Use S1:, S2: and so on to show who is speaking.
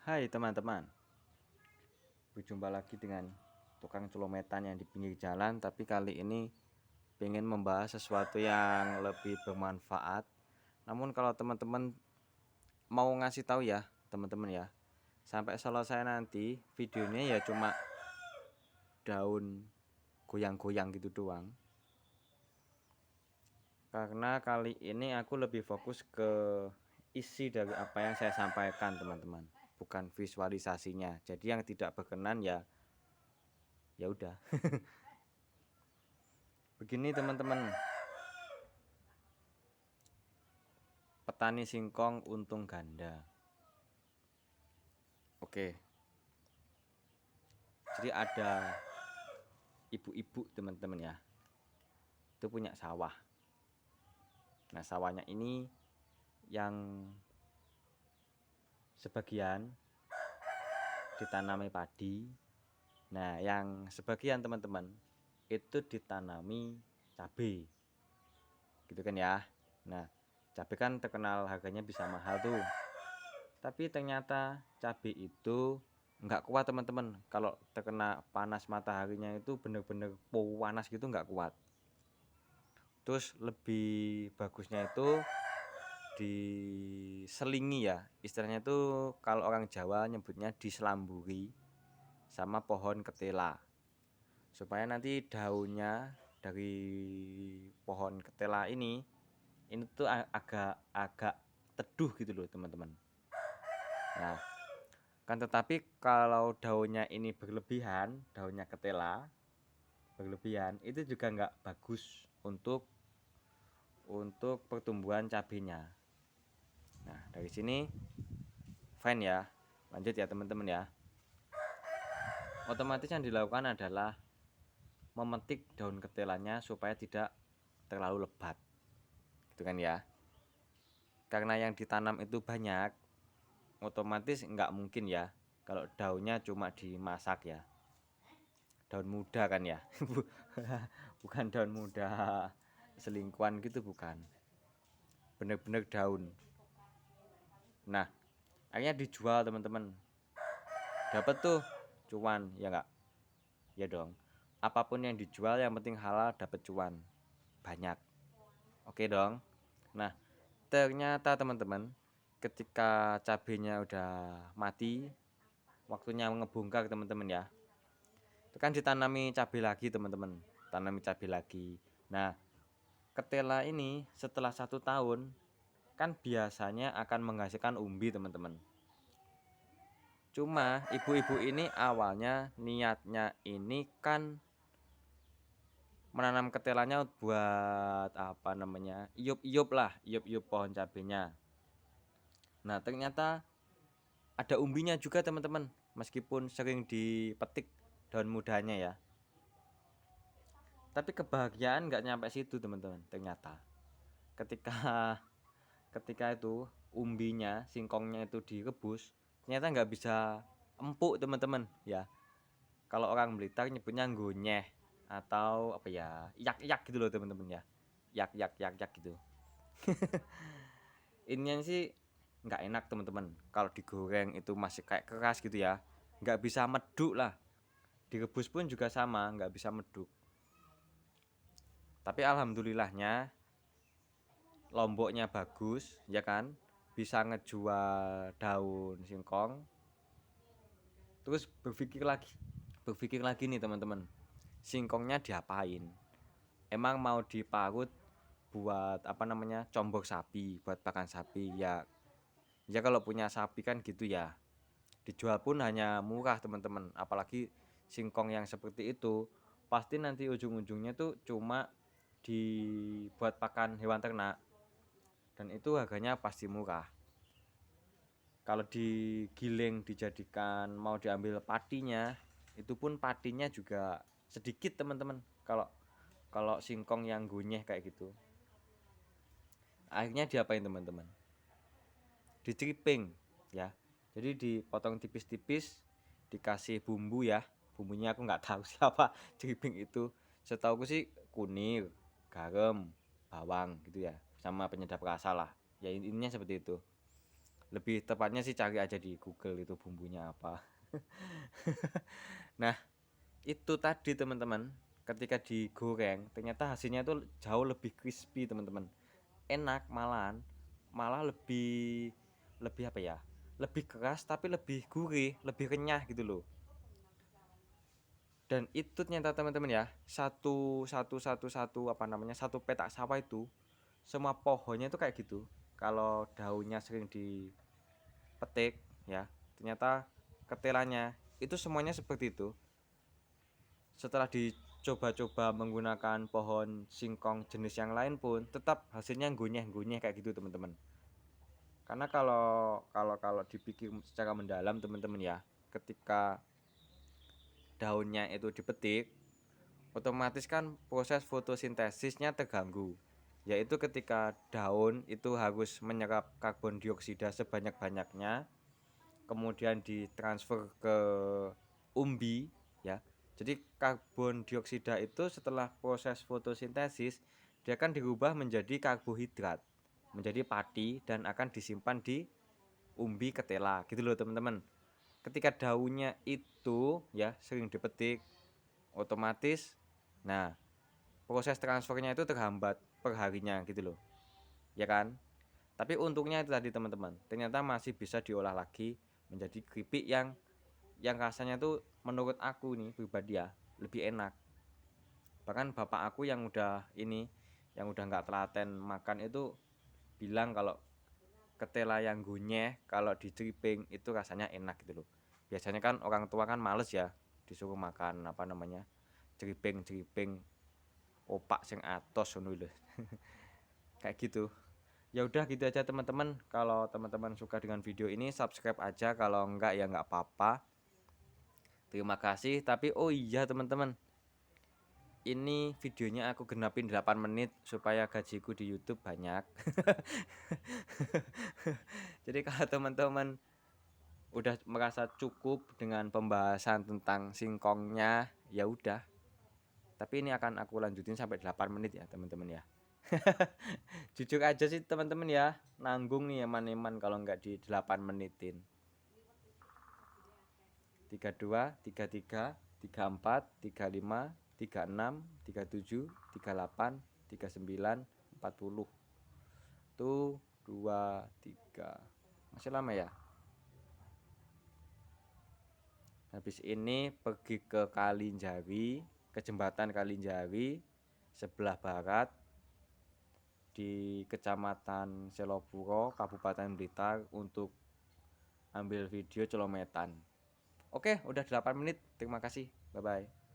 S1: Hai teman-teman, berjumpa lagi dengan tukang celometan yang di pinggir jalan. Tapi kali ini pengen membahas sesuatu yang lebih bermanfaat. Namun kalau teman-teman mau ngasih tahu ya teman-teman ya, sampai selesai nanti videonya ya cuma daun goyang-goyang gitu doang. Karena kali ini aku lebih fokus ke isi dari apa yang saya sampaikan teman-teman, bukan visualisasinya. Jadi yang tidak berkenan ya udah. Begini teman-teman, petani singkong untung ganda. Oke, jadi ada ibu-ibu teman-teman ya, itu punya sawah. Nah sawahnya ini yang sebagian ditanami padi. Nah yang sebagian teman-teman itu ditanami cabai, gitu kan ya. Nah cabai kan terkenal harganya bisa mahal tuh. Tapi ternyata cabai itu nggak kuat teman-teman. Kalau terkena panas mataharinya itu bener-bener panas gitu, nggak kuat. Terus lebih bagusnya itu diselingi ya, istilahnya itu kalau orang Jawa nyebutnya diselamburi sama pohon ketela, supaya nanti daunnya dari pohon ketela ini tuh agak teduh gitu loh teman-teman. Nah kan tetapi kalau daunnya ini berlebihan, daunnya ketela berlebihan, itu juga nggak bagus untuk pertumbuhan cabenya. Nah dari sini fine ya, lanjut ya teman-teman ya. Otomatis yang dilakukan adalah memetik daun ketelanya supaya tidak terlalu lebat, gitu kan ya. Karena yang ditanam itu banyak, otomatis nggak mungkin ya kalau daunnya cuma dimasak ya. Daun muda kan ya. Bukan daun muda selingkuhan gitu, bukan, bener-bener daun. Nah akhirnya dijual teman-teman, dapat tuh cuan ya nggak, ya dong. Apapun yang dijual yang penting halal, dapat cuan banyak, oke dong. Nah ternyata teman-teman, ketika cabenya udah mati, waktunya ngebongkar teman-teman ya, itu kan ditanami cabai lagi teman-teman, tanami cabai lagi. Nah ketela ini setelah 1 tahun kan biasanya akan menghasilkan umbi teman-teman. Cuma ibu-ibu ini awalnya niatnya ini kan menanam ketelanya buat apa namanya, iup-iup lah, iup-iup pohon cabenya. Nah ternyata ada umbinya juga teman-teman, meskipun sering dipetik daun mudanya ya. Tapi kebahagiaan nggak nyampe situ teman-teman. Ternyata ketika ketika itu umbinya, singkongnya itu direbus, ternyata nggak bisa empuk teman-teman ya. Kalau orang Blitar nyebutnya ngonyeh atau apa ya, yak-yak gitu loh teman-teman ya. Yak-yak gitu. Ininya sih nggak enak teman-teman. Kalau digoreng itu masih kayak keras gitu ya. Nggak bisa meduk lah. Direbus pun juga sama, nggak bisa meduk. Tapi alhamdulillahnya lomboknya bagus ya kan, bisa ngejual daun singkong. Terus berpikir lagi nih teman-teman, singkongnya diapain? Emang mau diparut buat apa namanya, combok sapi, buat pakan sapi ya. Ya kalau punya sapi kan gitu ya. Dijual pun hanya murah teman-teman, apalagi singkong yang seperti itu pasti nanti ujung-ujungnya tuh cuma dibuat pakan hewan ternak, dan itu harganya pasti murah. Kalau digiling dijadikan mau diambil patinya, itu pun patinya juga sedikit teman-teman. Kalau kalau singkong yang gunyeh kayak gitu, akhirnya diapain teman-teman, diceriping ya. Jadi dipotong tipis-tipis, dikasih bumbu ya. Bumbunya aku nggak tahu siapa ceriping itu. Setauku sih kunir, garam, bawang gitu ya, sama penyedap rasa lah ya, intinya seperti itu. Lebih tepatnya sih cari aja di Google itu bumbunya apa. Nah, itu tadi teman-teman, ketika digoreng ternyata hasilnya itu jauh lebih crispy teman-teman. Enak malahan, malah lebih lebih apa ya? Lebih keras tapi lebih gurih, lebih renyah gitu loh. Dan itu ternyata teman-teman ya, satu petak sawah itu semua pohonnya itu kayak gitu. Kalau daunnya sering dipetik ya, ternyata ketelannya itu semuanya seperti itu. Setelah dicoba-coba menggunakan pohon singkong jenis yang lain pun tetap hasilnya ngunyah-ngunyah kayak gitu teman-teman. Karena kalau dipikir secara mendalam teman-teman ya, ketika daunnya itu dipetik, otomatis kan proses fotosintesisnya terganggu, yaitu ketika daun itu harus menyerap karbon dioksida sebanyak-banyaknya, kemudian ditransfer ke umbi ya. Jadi karbon dioksida itu setelah proses fotosintesis dia akan dirubah menjadi karbohidrat, menjadi pati dan akan disimpan di umbi ketela gitu loh teman-teman. Ketika daunnya itu ya sering dipetik, otomatis nah proses transfernya itu terhambat perharinya gitu loh, ya kan. Tapi untungnya itu tadi teman-teman, ternyata masih bisa diolah lagi menjadi keripik yang rasanya tuh menurut aku nih pribadi ya lebih enak. Bahkan bapak aku yang udah nggak telaten makan itu bilang kalau ketela yang gunyeh kalau diceriping itu rasanya enak gitu loh. Biasanya kan orang tua kan males ya disuruh makan apa namanya ceriping opak sing atos ngono lho. Kayak gitu. Ya udah gitu aja teman-teman. Kalau teman-teman suka dengan video ini subscribe aja, kalau enggak ya enggak apa-apa. Terima kasih. Tapi oh iya teman-teman, ini videonya aku genapin 8 menit supaya gajiku di YouTube banyak. Jadi kalau teman-teman udah merasa cukup dengan pembahasan tentang singkongnya, ya udah. Tapi ini akan aku lanjutin sampai 8 menit ya, teman-teman ya. Jujur aja sih teman-teman ya, nanggung nih eman-eman kalau nggak di 8 menitin. 32, 33, 34, 35, 36, 37, 38, 39, 40. Tuh 2, 3. Masih lama ya. Habis ini pergi ke Kalinjari, ke jembatan Kalinjari sebelah barat di Kecamatan Selopuro, Kabupaten Blitar untuk ambil video celometan. Oke, udah 8 menit. Terima kasih. Bye bye.